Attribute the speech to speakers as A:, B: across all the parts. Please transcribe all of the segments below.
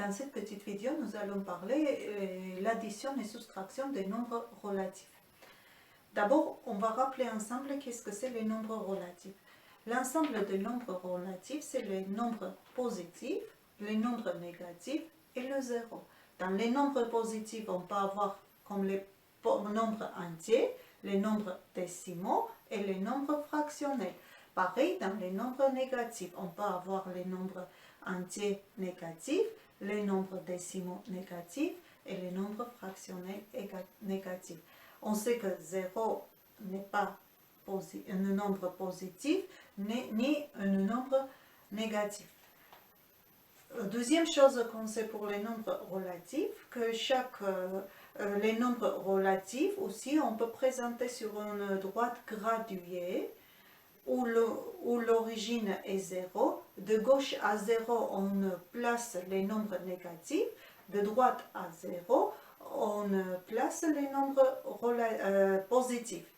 A: dans cette petite vidéo, nous allons parler l'addition et soustraction des nombres relatifs. D'abord, on va rappeler ensemble qu'est-ce que c'est les nombres relatifs. L'ensemble des nombres relatifs, c'est les nombres positifs, les nombres négatifs et le zéro. Dans les nombres positifs, on peut avoir comme les nombres entiers, les nombres décimaux et les nombres fractionnels. Pareil, dans les nombres négatifs, on peut avoir les nombres entiers négatifs, les nombres décimaux négatifs et les nombres fractionnels négatifs. On sait que 0 n'est pas un nombre positif ni un nombre négatif. Deuxième chose qu'on sait pour les nombres relatifs, que les nombres relatifs aussi, on peut présenter sur une droite graduée où l'origine est 0. De gauche à 0, on place les nombres négatifs. De droite à 0, on place les nombres positifs.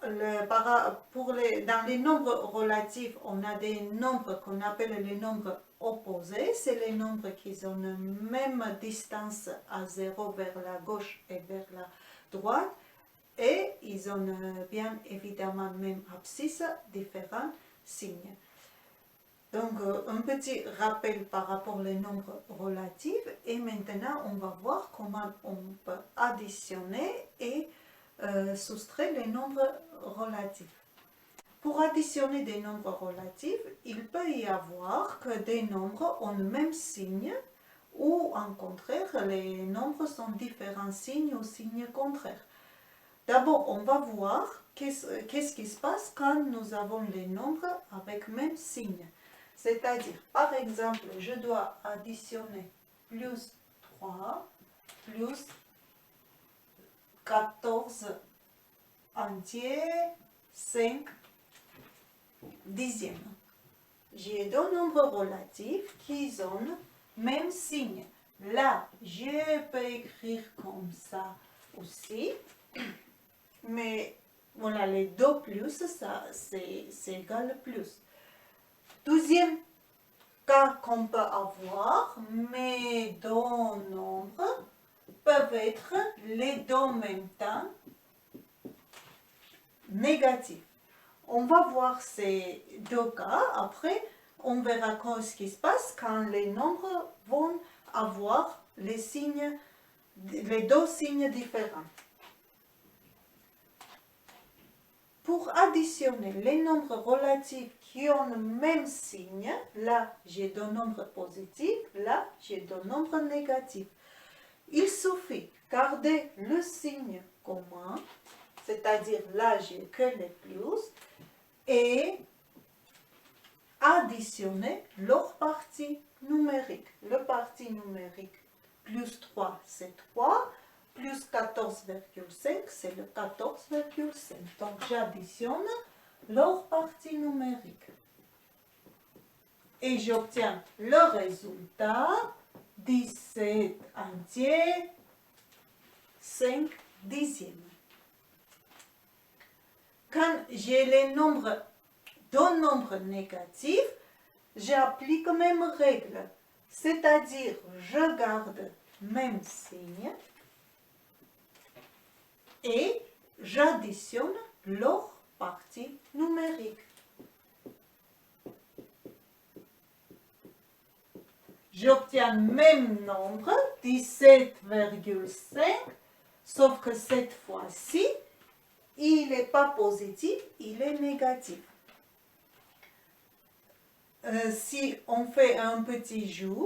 A: Dans les nombres relatifs, on a des nombres qu'on appelle les nombres opposés. C'est les nombres qui ont la même distance à 0 vers la gauche et vers la droite. Et ils ont bien évidemment même abscisse, différents signes. Donc, un petit rappel par rapport aux nombres relatifs. Et maintenant, on va voir comment on peut additionner et soustraire les nombres relatifs. Pour additionner des nombres relatifs, il peut y avoir que des nombres ont le même signe ou, en contraire, les nombres sont différents signes ou signes contraires. D'abord, on va voir qu'est-ce qui se passe quand nous avons les nombres avec même signe. C'est-à-dire, par exemple, je dois additionner plus 3 plus 14 entiers 5 dixièmes. J'ai deux nombres relatifs qui ont même signe. Là, je peux écrire comme ça aussi. Mais voilà, les deux plus, ça c'est égal plus. Deuxième cas qu'on peut avoir, mes deux nombres peuvent être les deux en même temps négatifs. On va voir ces deux cas. Après, on verra ce qui se passe quand les nombres vont avoir les deux signes différents. Pour additionner les nombres relatifs qui ont le même signe, là j'ai deux nombres positifs, là j'ai deux nombres négatifs. Il suffit de garder le signe commun, c'est-à-dire là j'ai que les plus, et additionner leur partie numérique. Le partie numérique plus 3 c'est 3. Plus 14,5, c'est le 14,5. Donc, j'additionne leur partie numérique. Et j'obtiens le résultat 17 entiers 5 dixièmes. Quand j'ai les nombres, deux nombres négatifs, j'applique même règle. C'est-à-dire, je garde même signe et j'additionne leur partie numérique. J'obtiens le même nombre, 17,5, sauf que cette fois-ci, il n'est pas positif, il est négatif. Si on fait un petit jeu,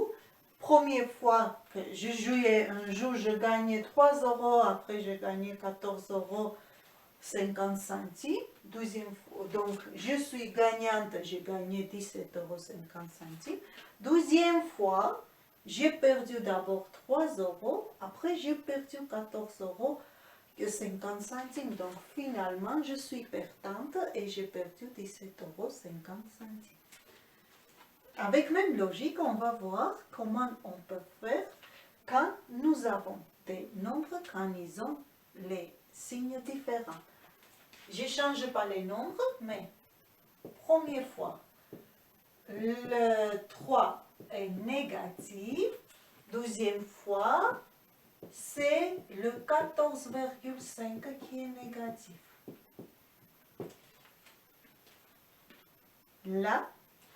A: première fois que je jouais un jeu, je gagnais 3 €, après je gagnais 14,50 €. Deuxième fois, donc je suis gagnante, j'ai gagné 17,50 €. Deuxième fois, j'ai perdu d'abord 3 €, après j'ai perdu 14,50 €. Donc finalement, je suis perdante et j'ai perdu 17,50 €. Avec même logique, on va voir comment on peut faire quand nous avons des nombres, quand ils ont les signes différents. Je ne change pas les nombres, mais première fois, le 3 est négatif. Deuxième fois, c'est le 14,5 qui est négatif. Là,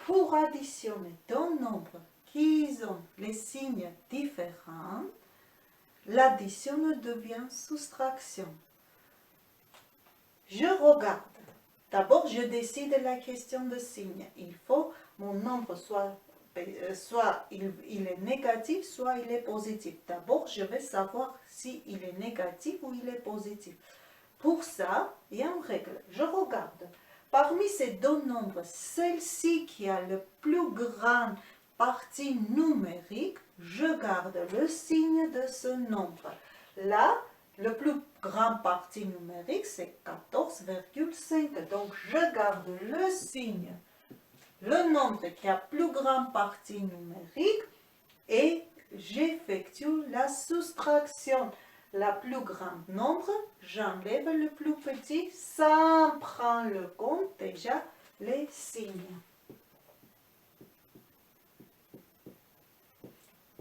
A: pour additionner deux nombres qui ont les signes différents, l'addition devient soustraction. Je regarde. D'abord, je décide la question de signe. Il faut mon nombre soit il est négatif, soit il est positif. D'abord, je vais savoir si il est négatif ou il est positif. Pour ça, il y a une règle. Je regarde. Parmi ces deux nombres, celle-ci qui a le plus grande partie numérique, je garde le signe de ce nombre. Là, le plus grand partie numérique, c'est 14,5. Donc, je garde le signe, le nombre qui a plus grande partie numérique, et j'effectue la soustraction. La plus grande nombre, j'enlève le plus petit sans prendre le compte déjà les signes.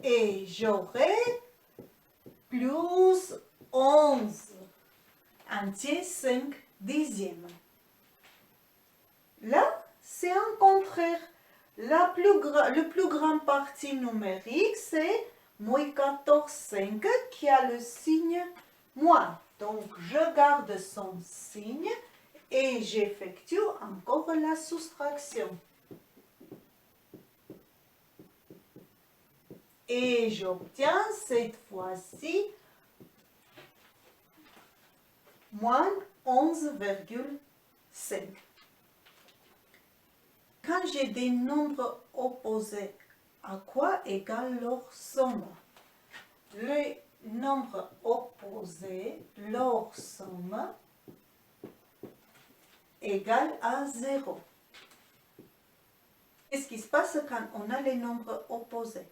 A: Et j'aurai plus 11 entier 5 dixièmes. Là, c'est un contraire. Le plus grand partie numérique, c'est moins 14,5 qui a le signe moins. Donc, je garde son signe et j'effectue encore la soustraction. Et j'obtiens cette fois-ci moins 11,5. Quand j'ai des nombres opposés, à quoi égale leur somme? Les nombres opposés, leur somme égale à 0. Qu'est-ce qui se passe quand on a les nombres opposés?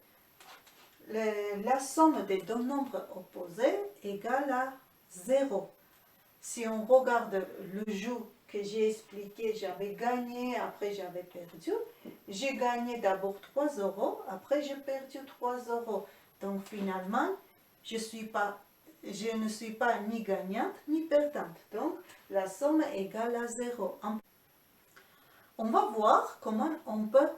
A: La somme des deux nombres opposés égale à 0. Si on regarde le jeu que j'ai expliqué, j'avais gagné, après j'avais perdu. J'ai gagné d'abord 3 €, après j'ai perdu 3 €. Donc finalement, je ne suis pas ni gagnante ni perdante. Donc la somme est égale à 0. On va voir comment on peut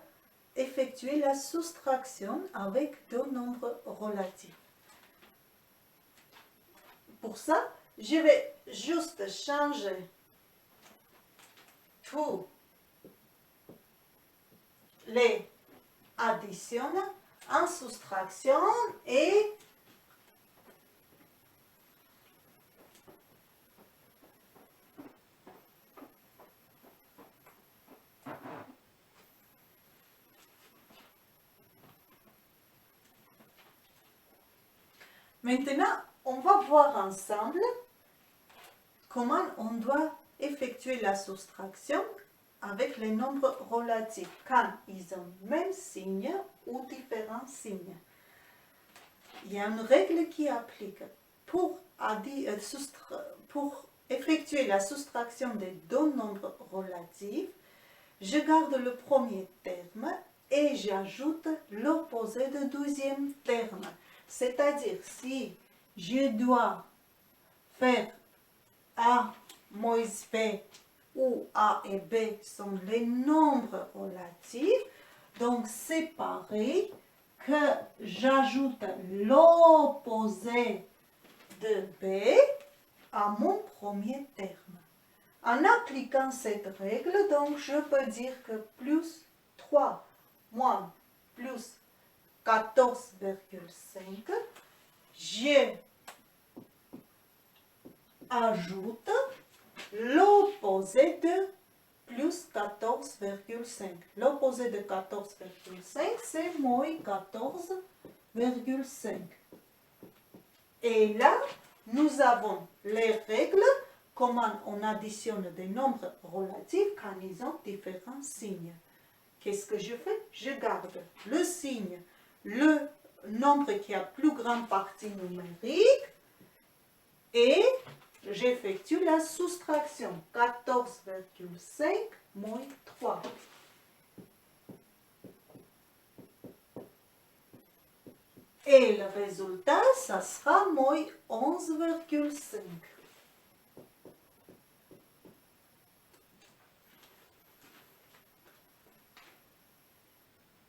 A: effectuer la soustraction avec deux nombres relatifs. Pour ça, je vais juste changer tous les additions en soustraction et maintenant, on va voir ensemble comment on doit effectuer la soustraction avec les nombres relatifs quand ils ont le même signe ou différents signes. Il y a une règle qui applique. Pour effectuer la soustraction des deux nombres relatifs, je garde le premier terme et j'ajoute l'opposé du deuxième terme. C'est-à-dire, si je dois faire A moins B, où A et B sont les nombres relatifs, donc c'est pareil que j'ajoute l'opposé de B à mon premier terme. En appliquant cette règle, donc je peux dire que plus 3 moins plus 14,5, j'ajoute l'opposé de plus 14,5. L'opposé de 14,5, c'est moins 14,5. Et là, nous avons les règles, comment on additionne des nombres relatifs quand ils ont différents signes. Qu'est-ce que je fais? Je garde le signe, le nombre qui a plus grande partie numérique, et j'effectue la soustraction. 14,5 moins 3. Et le résultat, ça sera moins 11,5.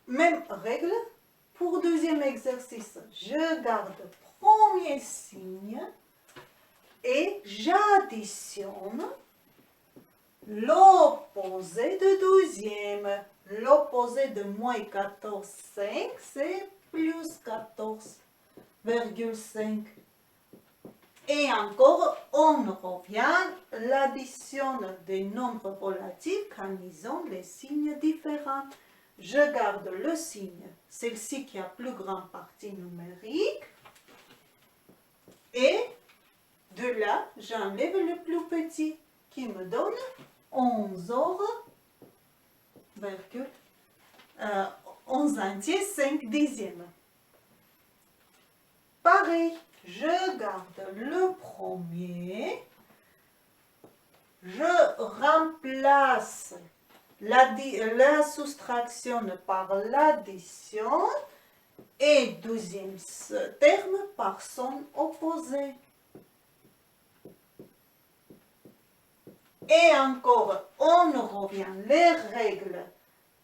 A: Même règle pour deuxième exercice. Je garde premier signe et j'additionne l'opposé de deuxième. L'opposé de moins 14,5, c'est plus 14,5. Et encore, on revient, l'addition des nombres relatifs quand ils ont les signes différents. Je garde le signe, celle-ci qui a plus grande partie numérique. Et de là, j'enlève le plus petit qui me donne 11 entiers 5 dixièmes. Pareil, je garde le premier, je remplace la soustraction par l'addition et deuxième terme par son opposé. Et encore, on revient les règles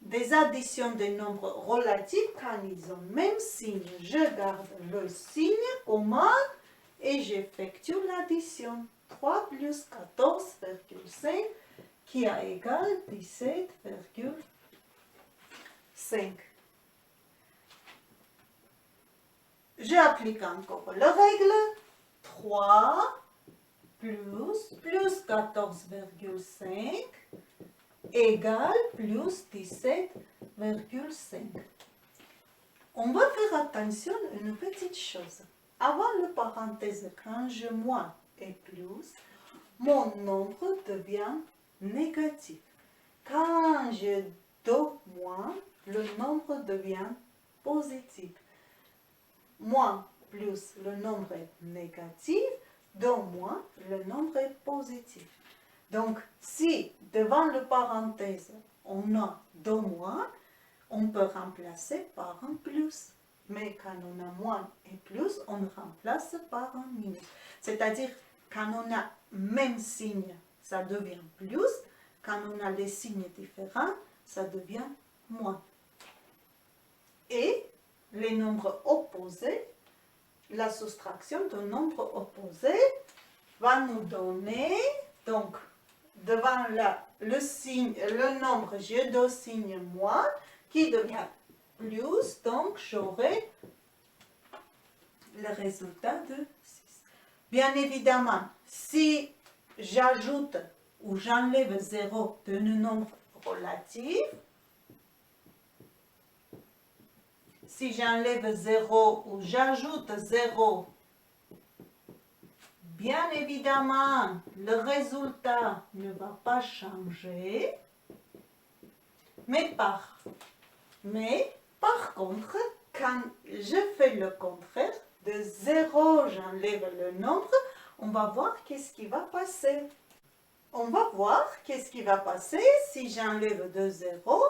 A: des additions des nombres relatifs quand ils ont même signe. Je garde le signe commun et j'effectue l'addition. 3 plus 14,5 qui a égal 17,5. J'applique encore la règle. 3 plus 14,5 égale plus 17,5. On va faire attention à une petite chose. Avant le parenthèse, quand je moins et plus, mon nombre devient négatif. Quand je donne moins, le nombre devient positif. Moins plus le nombre est négatif, donc moins le nombre est positif. Donc, si devant le parenthèse, on a 2 moins, on peut remplacer par un plus. Mais quand on a moins et plus, on remplace par un minus. C'est-à-dire, quand on a même signe, ça devient plus. Quand on a les signes différents, ça devient moins. Et les nombres opposés, la soustraction d'un nombre opposé va nous donner, donc, devant le signe, le nombre, j'ai 2 signes moins, qui devient plus, donc j'aurai le résultat de 6. Bien évidemment, si j'ajoute ou j'enlève 0 d'un nombre relatif, si j'enlève 0 ou j'ajoute 0, bien évidemment, le résultat ne va pas changer. Mais par contre, quand je fais le contraire, de 0, j'enlève le nombre, on va voir qu'est-ce qui va passer. On va voir qu'est-ce qui va passer si j'enlève de 0,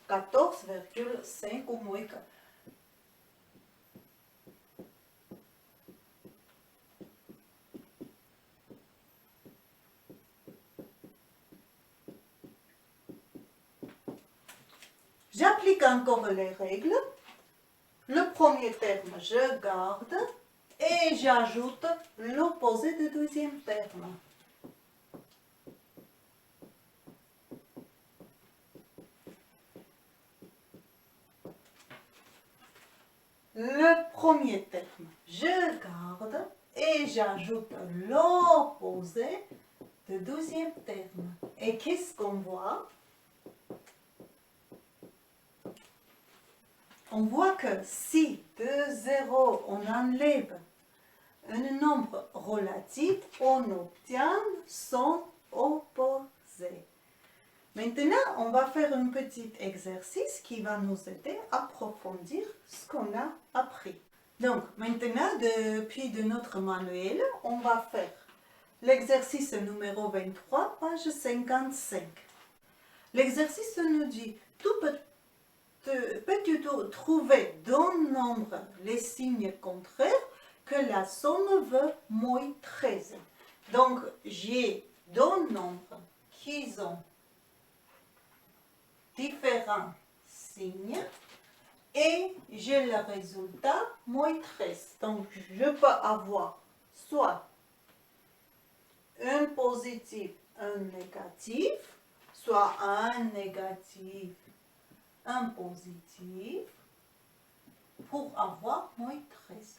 A: 14,5 ou moins 4. J'applique encore les règles. Le premier terme, je garde et j'ajoute l'opposé du deuxième terme. Le premier terme, je garde et j'ajoute l'opposé du deuxième terme. Et qu'est-ce qu'on voit? On voit que si de 0 on enlève un nombre relatif, on obtient son opposé. Maintenant, on va faire un petit exercice qui va nous aider à approfondir ce qu'on a appris. Donc, maintenant, depuis de notre manuel, on va faire l'exercice numéro 23, page 55. L'exercice nous dit, tout peux-tu trouver dans le nombre les signes contraires que la somme veut moins 13? Donc, j'ai deux nombres qui ont différents signes et j'ai le résultat moins 13. Donc, je peux avoir soit un positif, un négatif, soit un négatif, un positif, pour avoir moins 13.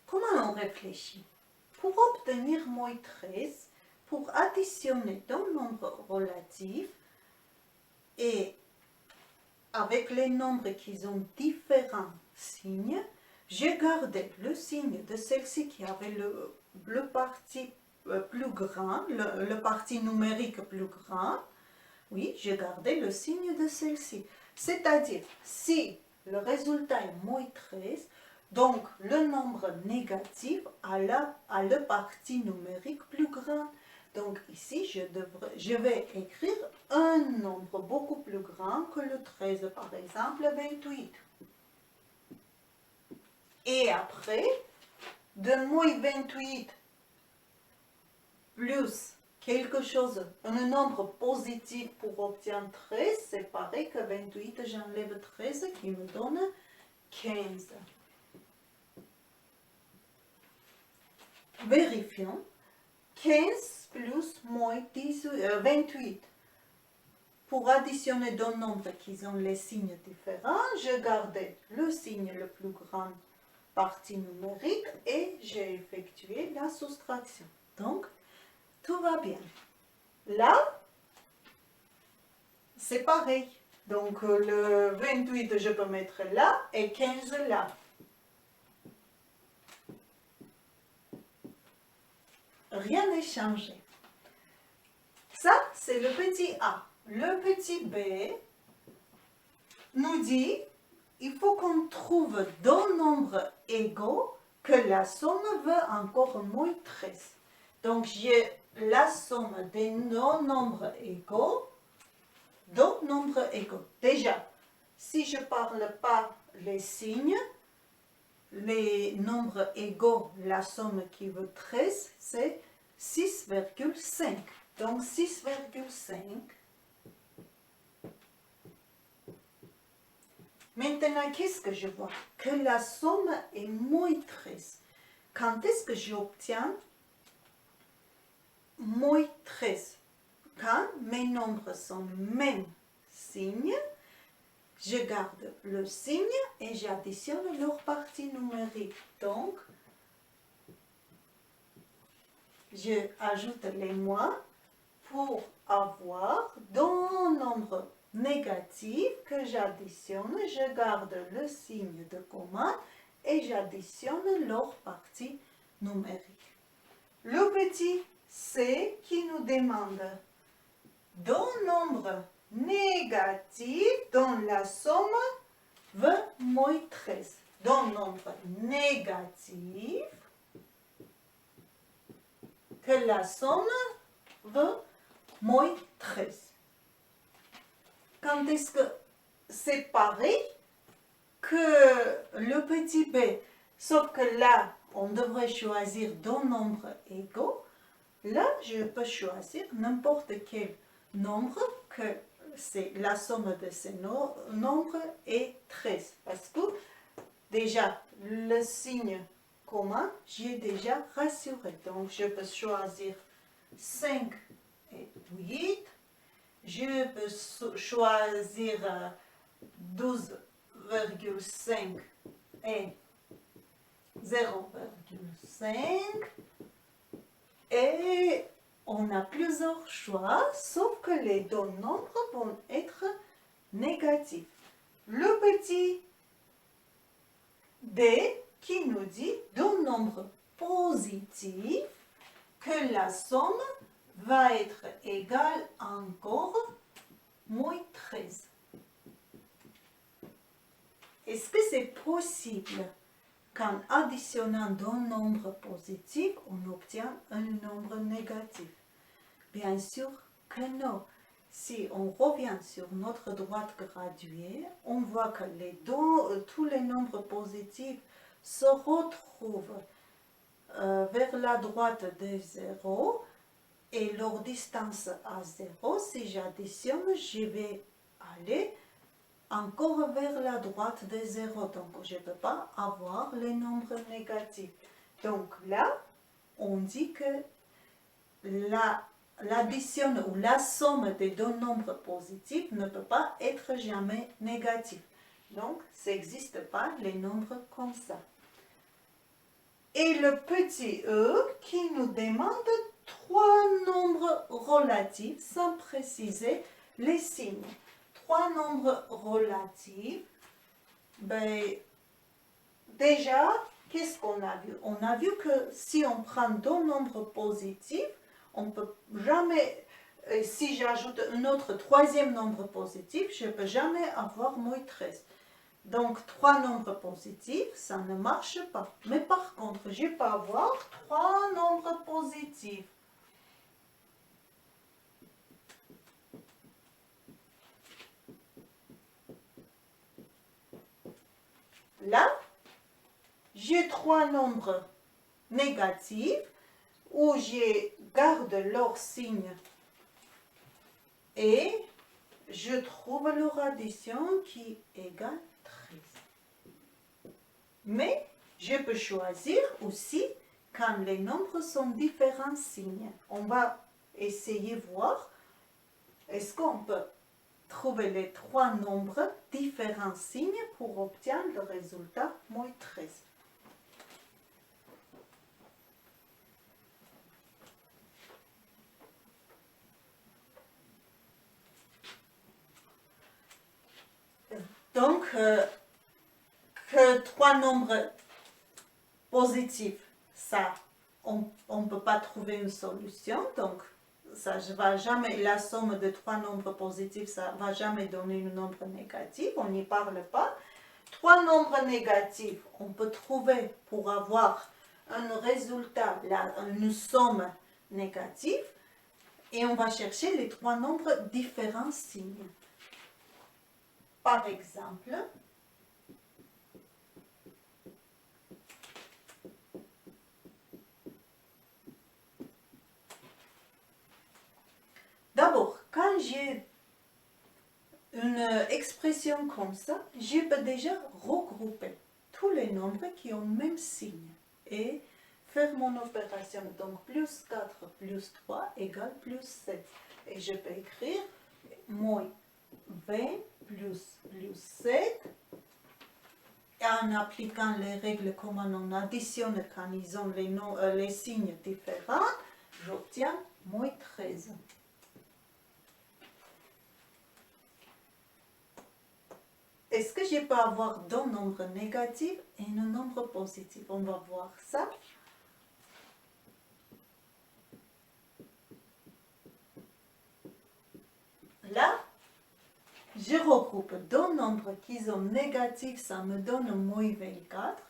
A: Comment on réfléchit? Pour obtenir moins 13, pour additionner deux nombres relatifs et avec les nombres qui ont différents signes, j'ai gardé le signe de celle-ci qui avait le parti plus grand, le parti numérique plus grand. Oui, j'ai gardé le signe de celle-ci. C'est-à-dire, si le résultat est moins 13, donc le nombre négatif a le parti numérique plus grand. Donc ici, je vais écrire un nombre beaucoup plus grand que le 13, par exemple 28. Et après, de moins 28 plus quelque chose, un nombre positif pour obtenir 13, c'est pareil que 28, j'enlève 13 qui me donne 15. Vérifions. 15 plus moins 28. Pour additionner deux nombres qui ont les signes différents, je gardais le signe le plus grand partie numérique et j'ai effectué la soustraction. Donc, tout va bien. Là, c'est pareil. Donc, le 28, je peux mettre là et 15 là. Rien n'est changé. Ça, c'est le petit a. Le petit b nous dit il faut qu'on trouve deux nombres égaux que la somme veut encore moins 13. Donc, j'ai la somme des non-nombres égaux, deux nombres égaux. Déjà, si je ne parle pas les signes, les nombres égaux, la somme qui veut 13, c'est 6,5. Donc 6,5. Maintenant, qu'est-ce que je vois? Que la somme est moins 13. Quand est-ce que j'obtiens moins 13? Quand mes nombres sont même signe, je garde le signe et j'additionne leur partie numérique. Donc, je ajoute les moins pour avoir deux nombres négatifs que j'additionne. Je garde le signe de commun et j'additionne leur partie numérique. Le petit c qui nous demande deux nombres négatifs dont la somme veut moins 13. Deux nombres négatifs que la somme veut moins 13. Quand est-ce que c'est pareil que le petit b, sauf que là, on devrait choisir deux nombres égaux. Là, je peux choisir n'importe quel nombre que c'est la somme de ces nombres est 13. Parce que déjà, le signe commun, j'ai déjà rassuré. Donc, je peux choisir 5 et 8. Je peux choisir 12,5 et 0,5. Et on a plusieurs choix, sauf que les deux nombres vont être négatifs. Le petit d qui nous dit deux nombres positifs que la somme va être égale encore moins 13. Est-ce que c'est possible qu'en additionnant deux nombres positifs, on obtient un nombre négatif? Bien sûr que non. si on revient sur notre droite graduée, on voit que tous les nombres positifs se retrouvent vers la droite de 0 et leur distance à 0. Si j'additionne, je vais aller encore vers la droite de 0. Donc, je ne peux pas avoir les nombres négatifs. Donc là, on dit que l'addition ou la somme des deux nombres positifs ne peut pas être jamais négative. Donc, ça n'existe pas les nombres comme ça. Et le petit e qui nous demande trois nombres relatifs sans préciser les signes. Trois nombres relatifs, ben, déjà, qu'est-ce qu'on a vu? On a vu que si on prend deux nombres positifs, on ne peut jamais, si j'ajoute un autre troisième nombre positif, je ne peux jamais avoir moins 13. Donc, trois nombres positifs, ça ne marche pas. Mais par contre, je peux avoir trois nombres positifs. Là, j'ai trois nombres négatifs où je garde leur signe et je trouve leur addition qui égale 13. Mais je peux choisir aussi quand les nombres sont différents signes. On va essayer de voir est-ce qu'on peut trouver les trois nombres différents signes pour obtenir le résultat moins 13. Donc, que trois nombres positifs, ça, on ne peut pas trouver une solution. Donc, ça va jamais, la somme de trois nombres positifs, ça ne va jamais donner un nombre négatif. On n'y parle pas. Trois nombres négatifs, on peut trouver pour avoir un résultat, une somme négative. Et on va chercher les trois nombres différents signes. Par exemple, d'abord, quand j'ai une expression comme ça, je peux déjà regrouper tous les nombres qui ont le même signe et faire mon opération. Donc, plus 4 plus 3 égale plus 7. Et je peux écrire moins 20 plus 7. En appliquant les règles comment on additionne quand ils ont les signes différents, j'obtiens moins 13. Est-ce que je peux avoir deux nombres négatifs et un nombre positif? On va voir ça. Là, je regroupe deux nombres qui sont négatifs, ça me donne moins 24.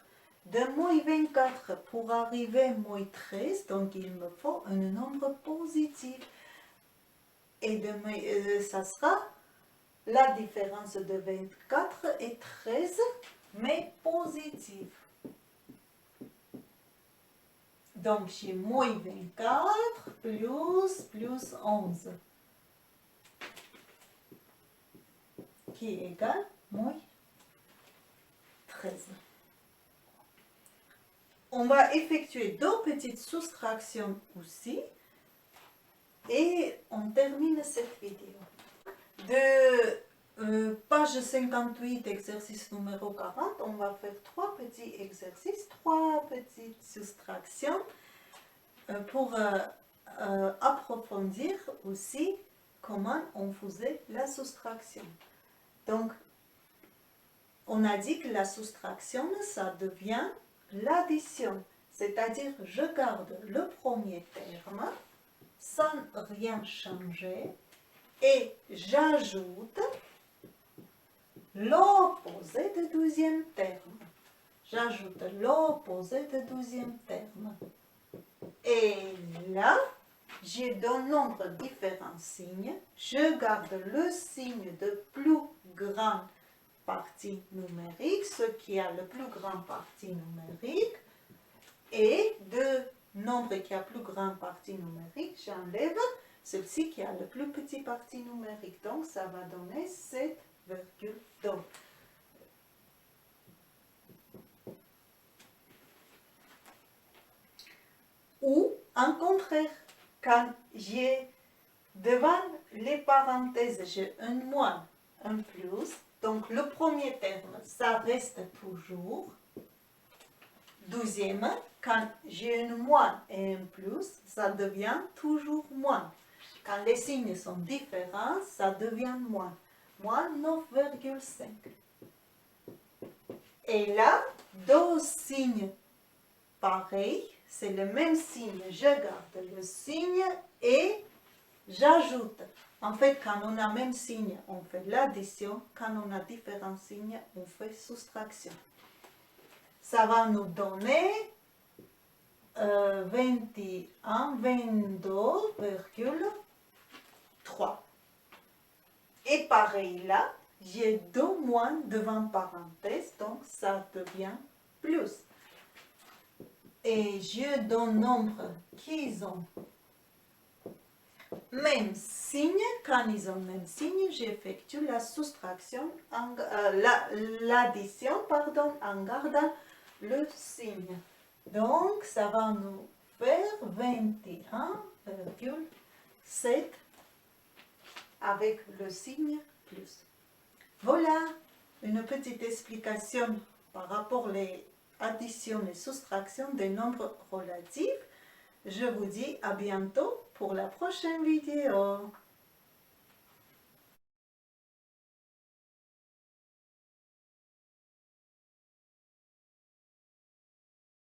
A: De moins 24 pour arriver à moins 13, donc il me faut un nombre positif. Et ça sera la différence de 24 et 13, mais positive. Donc j'ai moins 24 plus 11. Qui est égal moins 13. On va effectuer deux petites soustractions aussi et on termine cette vidéo. De page 58, exercice numéro 40, on va faire trois petits exercices, trois petites soustractions pour approfondir aussi comment on faisait la soustraction. Donc, on a dit que la soustraction, ça devient l'addition. C'est-à-dire, je garde le premier terme sans rien changer et j'ajoute l'opposé du deuxième terme. J'ajoute l'opposé du deuxième terme. Et là, j'ai deux nombres différents signes, je garde le signe de plus grande partie numérique, ce qui a le plus grande partie numérique, et de nombre qui a plus grande partie numérique, j'enlève celui qui a le plus petit partie numérique. Donc, ça va donner 7,2. Ou, en contraire, quand j'ai devant les parenthèses, j'ai un moins, un plus, donc le premier terme, ça reste toujours. Deuxième, quand j'ai un moins et un plus, ça devient toujours moins. Quand les signes sont différents, ça devient moins. Moins 9,5. Et là, deux signes pareils, c'est le même signe. Je garde le signe et j'ajoute. En fait, quand on a le même signe, on fait l'addition. Quand on a différents signes, on fait soustraction. Ça va nous donner 22,3. Et pareil là, j'ai deux moins devant parenthèse, donc ça devient plus. Et je donne nombre qui ont même signe. Quand ils ont même signe, j'effectue la soustraction, l'addition, en gardant le signe. Donc, ça va nous faire 21,7 avec le signe plus. Voilà une petite explication par rapport aux additions et soustractions des nombres relatifs. Je vous dis à bientôt pour la prochaine vidéo.